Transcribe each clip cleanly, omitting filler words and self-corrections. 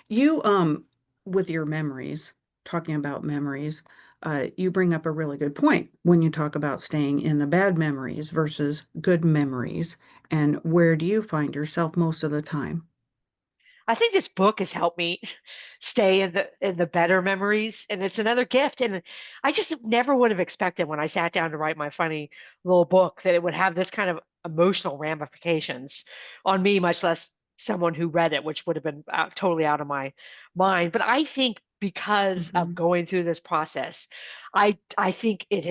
You, with your memories, talking about memories, you bring up a really good point when you talk about staying in the bad memories versus good memories. And where do you find yourself most of the time? I think this book has helped me stay in the better memories, and it's another gift. And I just never would have expected when I sat down to write my funny little book that it would have this kind of emotional ramifications on me, much less someone who read it, which would have been totally out of my mind. But I think because of Hmm. going through this process, I think it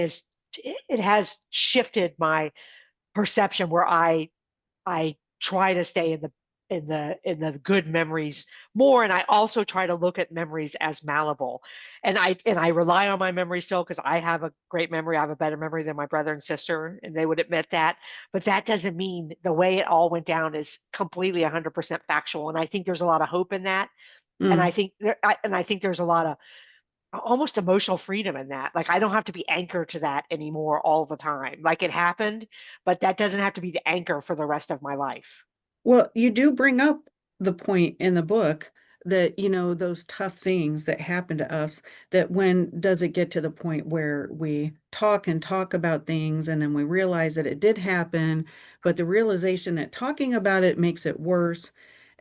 has shifted my perception where I try to stay in the good memories more, and I also try to look at memories as malleable. And I rely on my memory still because I have a great memory. I have a better memory than my brother and sister, and they would admit that. But that doesn't mean the way it all went down is completely 100% factual. And I think there's a lot of hope in that. And I Mm. think there's a lot of almost emotional freedom in that. Like I don't have to be anchored to that anymore all the time. Like it happened, but that doesn't have to be the anchor for the rest of my life. Well, you do bring up the point in the book that, those tough things that happen to us, that when does it get to the point where we talk and talk about things and then we realize that it did happen, but the realization that talking about it makes it worse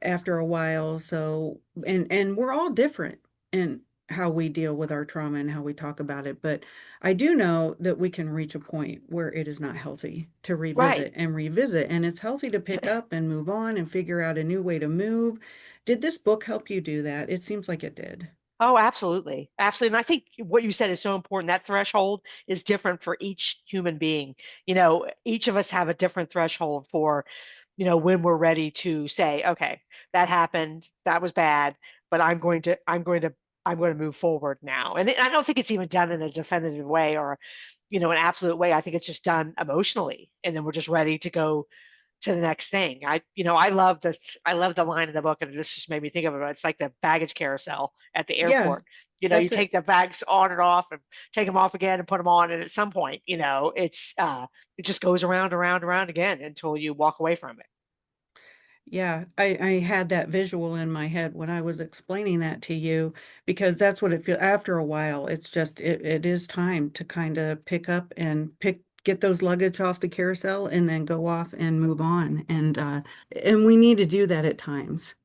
after a while. So, and we're all different in how we deal with our trauma and how we talk about it. But I do know that we can reach a point where it is not healthy to Right. revisit and revisit, and it's healthy to pick up and move on and figure out a new way to move. Did this book help you do that? It seems like it did. Oh, absolutely. Absolutely. And I think what you said is so important. That threshold is different for each human being. Each of us have a different threshold for, when we're ready to say, okay, that happened, that was bad, but I'm going to move forward now. And I don't think it's even done in a definitive way or, an absolute way. I think it's just done emotionally. And then we're just ready to go to the next thing. I love this. I love the line in the book, and this just made me think of it. It's like the baggage carousel at the Yeah, airport. You that's take it. the bags on and off, and take them off again, and put them on. And at some point, it just goes around, around, around again until you walk away from it. Yeah, I had that visual in my head when I was explaining that to you, because that's what it feels after a while. It's just it is time to kind of pick up and get those luggage off the carousel and then go off and move on. And we need to do that at times.